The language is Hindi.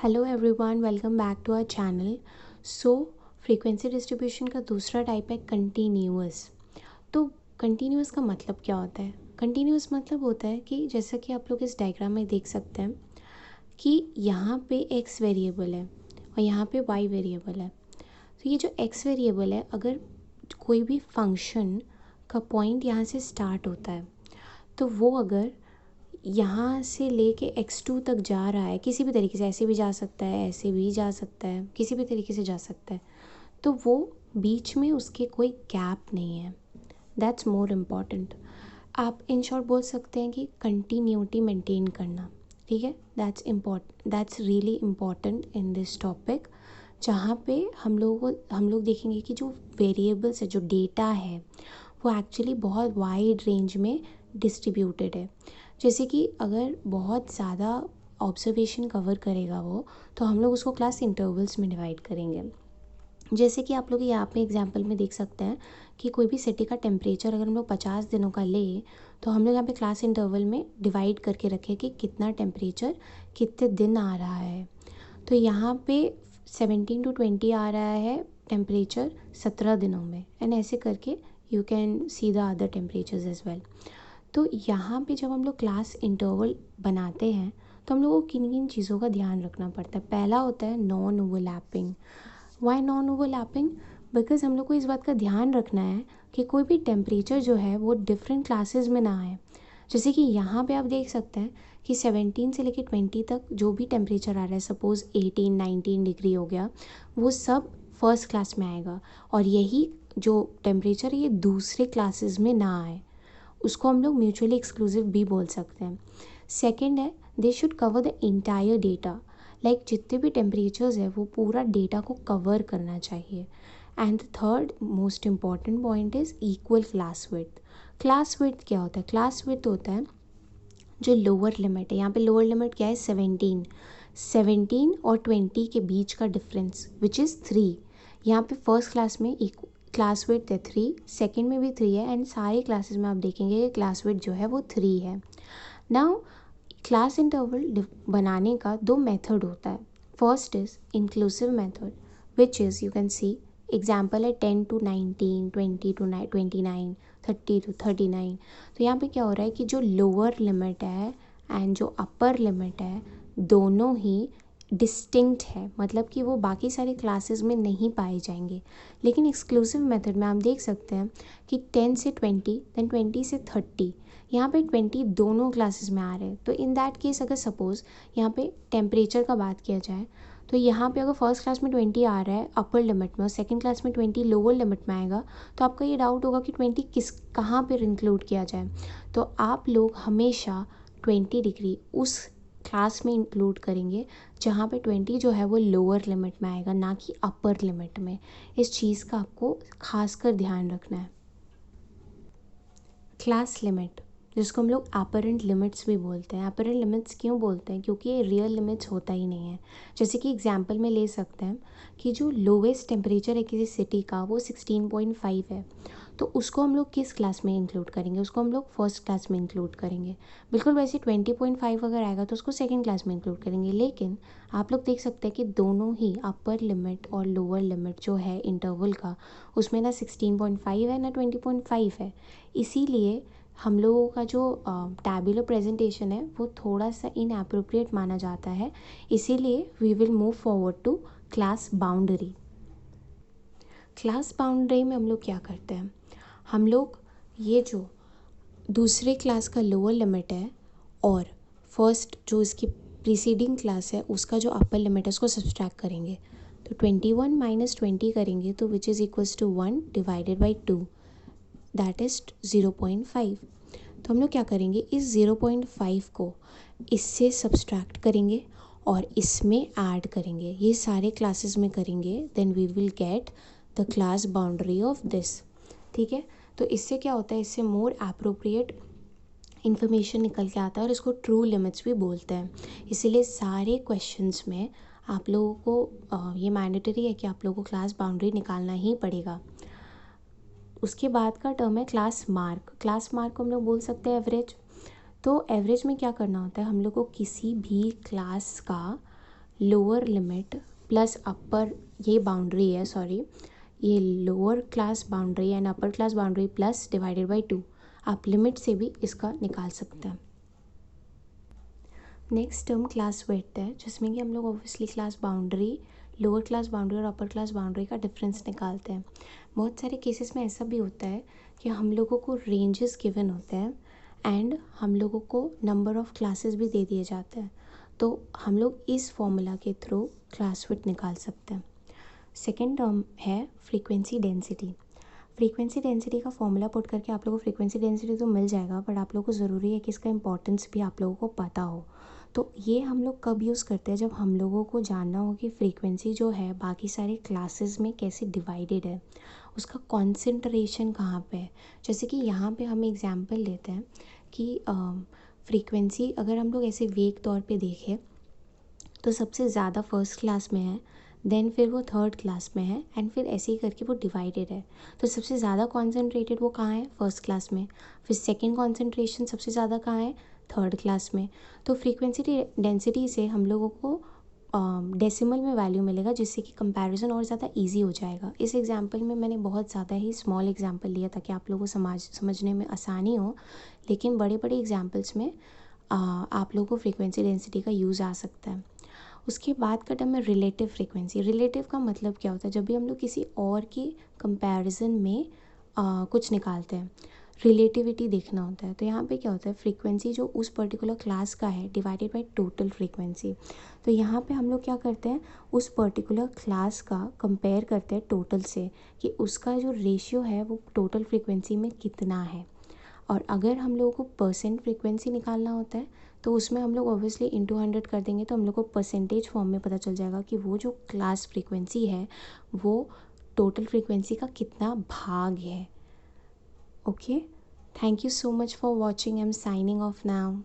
Hello everyone, welcome back to our channel. So frequency distribution का दूसरा टाइप है कंटिन्यूअस। तो कंटिन्यूअस का मतलब क्या होता है? कंटिन्यूअस मतलब होता है कि जैसा कि आप लोग इस डायग्राम में देख सकते हैं कि यहाँ पे एक्स वेरिएबल है और यहाँ पे वाई वेरिएबल है। तो ये जो एक्स वेरिएबल है, अगर कोई भी फंक्शन का पॉइंट यहाँ से स्टार्ट होता है तो वो अगर यहाँ से लेके x2 तक जा रहा है, किसी भी तरीके से, ऐसे भी जा सकता है, ऐसे भी जा सकता है, किसी भी तरीके से जा सकता है, तो वो बीच में उसके कोई गैप नहीं है। That's more important. आप इन शॉर्ट बोल सकते हैं कि कंटिन्यूटी मेंटेन करना। ठीक है, that's really important in this topic, जहाँ पे हम लोग देखेंगे कि जो वेरिएबल्स है, जो डेटा है, वो एक्चुअली बहुत वाइड रेंज में डिस्ट्रीब्यूटेड है। जैसे कि अगर बहुत ज़्यादा ऑब्जर्वेशन कवर करेगा वो, तो हम लोग उसको क्लास इंटरवल्स में डिवाइड करेंगे। जैसे कि आप लोग यहाँ पे एग्जांपल में देख सकते हैं कि कोई भी सिटी का टेम्परेचर अगर हम लोग 50 दिनों का ले, तो हम लोग यहाँ पे क्लास इंटरवल में डिवाइड करके रखें कि कितना टेम्परेचर कितने दिन आ रहा है। तो यहाँ पे 17 to 20 आ रहा है टेम्परेचर 17 दिनों में, एंड ऐसे करके you can see the other temperatures as well. तो यहाँ पे जब हम लोग क्लास इंटरवल बनाते हैं तो हम लोगों को किन किन चीज़ों का ध्यान रखना पड़ता है। पहला होता है non overlapping. Why non overlapping? Because हम लोग को इस बात का ध्यान रखना है कि कोई भी टेम्परेचर जो है वो डिफरेंट क्लासेस में ना आए। जैसे कि यहाँ पे आप देख सकते हैं कि 17 से लेकर 20 तक जो भी टेम्परेचर आ रहा है, सपोज़ 18-19 डिग्री हो गया, वो सब फर्स्ट क्लास में आएगा, और यही जो टेम्परेचर ये दूसरे क्लासेस में ना आए, उसको हम लोग म्यूचुअली एक्सक्लूसिव भी बोल सकते हैं। सेकेंड है, they should cover the entire data. Like जितने भी टेम्परेचर्स है वो पूरा डेटा को कवर करना चाहिए। And third most important point is equal class width. Class width क्या होता है? क्लास विड्थ होता है जो लोअर लिमिट है। यहाँ पे लोअर लिमिट क्या है? 17 और 20 के बीच का डिफरेंस विच इज़ 3। यहाँ पे फर्स्ट क्लास में क्लास विड्थ है 3, सेकेंड में भी 3 है, एंड सारे क्लासेस में आप देखेंगे कि क्लास विड्थ जो है वो 3 है। नाउ क्लास इंटरवल बनाने का दो मेथड होता है। First is inclusive method, which is you can C example है 10 to 19, 20 to 29, 30 to 39। तो यहाँ पे क्या हो रहा है कि जो लोअर लिमिट है एंड जो अपर लिमिट है दोनों ही डिस्टिंक्ट है, मतलब कि वो बाकी सारे क्लासेस में नहीं पाए जाएंगे। लेकिन एक्सक्लूसिव मेथड में आप देख सकते हैं कि 10 से 20, देन 20 से 30, यहाँ पे 20 दोनों क्लासेस में आ रहे हैं। तो इन दैट केस अगर सपोज़ यहाँ पे टेम्परेचर का बात किया जाए, तो यहाँ पे अगर फर्स्ट क्लास में 20 आ रहा है अपर लिमिट में और सेकंड क्लास में 20 लोअर लिमिट में आएगा, तो आपका ये डाउट होगा कि 20 कहाँ पर इंक्लूड किया जाए। तो आप लोग हमेशा 20 डिग्री उस क्लास में इंक्लूड करेंगे जहाँ पे 20 जो है वो लोअर लिमिट में आएगा, ना कि अपर लिमिट में। इस चीज़ का आपको खासकर ध्यान रखना है। क्लास लिमिट, जिसको हम लोग एपरेंट लिमिट्स भी बोलते हैं। एपरेंट लिमिट्स क्यों बोलते हैं? क्योंकि ये रियल लिमिट्स होता ही नहीं है। जैसे कि एग्जांपल में ले सकते हैं कि जो लोवेस्ट टेम्परेचर है किसी सिटी का वो 16.5 है, तो उसको हम लोग किस क्लास में इंक्लूड करेंगे? उसको हम लोग फर्स्ट क्लास में इंक्लूड करेंगे। बिल्कुल वैसे 20.5 अगर आएगा तो उसको सेकेंड क्लास में इंक्लूड करेंगे। लेकिन आप लोग देख सकते हैं कि दोनों ही अपर लिमिट और लोअर लिमिट जो है इंटरवल का, उसमें ना 16.5 है ना 20.5 है। इसीलिए हम लोगों का जो टैबुलर प्रेजेंटेशन है वो थोड़ा सा इनएप्रोप्रिएट माना जाता है। इसीलिए we will move forward to class boundary. Class boundary में हम लोग क्या करते हैं? हम लोग ये जो दूसरे क्लास का लोअर लिमिट है और फर्स्ट जो इसकी प्रीसीडिंग क्लास है उसका जो अपर लिमिट है उसको सब्सट्रैक्ट करेंगे। तो 21 माइनस 20 करेंगे तो which is equals to 1 divided by 2, that is 0.5। तो हम लोग क्या करेंगे? इस 0.5 को इससे सब्सट्रैक्ट करेंगे और इसमें ऐड करेंगे, ये सारे क्लासेस में करेंगे, then we will get the class boundary of this. ठीक है, तो इससे क्या होता है? इससे मोर एप्रोप्रिएट इन्फॉर्मेशन निकल के आता है और इसको ट्रू लिमिट्स भी बोलते हैं। इसीलिए सारे क्वेश्चंस में आप लोगों को ये मैंडेटरी है कि आप लोगों को क्लास बाउंड्री निकालना ही पड़ेगा। उसके बाद का टर्म है क्लास मार्क। क्लास मार्क को हम लोग बोल सकते हैं एवरेज। तो एवरेज में क्या करना होता है? हम लोग को किसी भी क्लास का लोअर लिमिट प्लस अपर, ये बाउंड्री है सॉरी, ये lower class boundary and upper class boundary plus divided by 2, आप लिमिट से भी इसका निकाल सकते हैं। नेक्स्ट टर्म क्लास विड्थ है, जिसमें कि हम लोग obviously class boundary, lower class boundary और अपर क्लास बाउंड्री का डिफरेंस निकालते हैं। बहुत सारे केसेस में ऐसा भी होता है कि हम लोगों को रेंजेस गिवन होते हैं एंड हम लोगों को नंबर ऑफ़ क्लासेस भी दे दिए जाते हैं, तो हम लोग इस फॉर्मूला के थ्रू क्लास विड्थ निकाल सकते हैं। सेकेंड टर्म है फ्रीक्वेंसी डेंसिटी। फ्रीक्वेंसी डेंसिटी का फॉर्मूला पुट करके आप लोगों को फ्रीक्वेंसी डेंसिटी तो मिल जाएगा, बट आप लोगों को ज़रूरी है कि इसका इंपॉर्टेंस भी आप लोगों को पता हो। तो ये हम लोग कब यूज़ करते हैं, जब हम लोगों को जानना हो कि फ्रीक्वेंसी जो है बाकी सारे क्लासेस में कैसे डिवाइडेड है, उसका कॉन्सेंट्रेशन कहाँ पे है। जैसे कि यहाँ पे हम एग्जांपल लेते हैं कि फ्रीक्वेंसी अगर हम लोग ऐसे वेग तौर पे देखें तो सबसे ज़्यादा फर्स्ट क्लास में है, देन फिर वो थर्ड क्लास में है एंड फिर ऐसे ही करके वो डिवाइडेड है। तो सबसे ज़्यादा कॉन्सेंट्रेटेड वो कहाँ है, फर्स्ट क्लास में। फिर सेकंड कॉन्सेंट्रेशन सबसे ज़्यादा कहाँ है, थर्ड क्लास में। तो फ्रीक्वेंसी डेंसिटी से हम लोगों को डेसिमल में वैल्यू मिलेगा, जिससे कि कंपैरिजन और ज़्यादा इजी हो जाएगा। इस एग्जांपल में मैंने बहुत ज़्यादा ही स्मॉल एग्जांपल लिया ताकि आप लोगों को समझने में आसानी हो, लेकिन बड़े बड़े एग्जांपल्स में आप लोगों को फ्रीक्वेंसी डेंसिटी का यूज़ आ सकता है। उसके बाद का टर्म है रिलेटिव फ्रीक्वेंसी। रिलेटिव का मतलब क्या होता है, जब भी हम लोग किसी और की कंपैरिजन में कुछ निकालते हैं, रिलेटिविटी देखना होता है। तो यहाँ पे क्या होता है, फ्रीक्वेंसी जो उस पर्टिकुलर क्लास का है डिवाइडेड बाय टोटल फ्रीक्वेंसी। तो यहाँ पे हम लोग क्या करते हैं, उस पर्टिकुलर क्लास का कंपेयर करते हैं टोटल से, कि उसका जो रेशियो है वो टोटल फ्रीक्वेंसी में कितना है। और अगर हम लोगों को परसेंट फ्रीक्वेंसी निकालना होता है तो उसमें हम लोग ऑब्वियसली इंटू 100 कर देंगे, तो हम लोग को परसेंटेज फॉर्म में पता चल जाएगा कि वो जो क्लास फ्रीक्वेंसी है वो टोटल फ्रीक्वेंसी का कितना भाग है। Okay, thank you so much for watching, I am signing off now.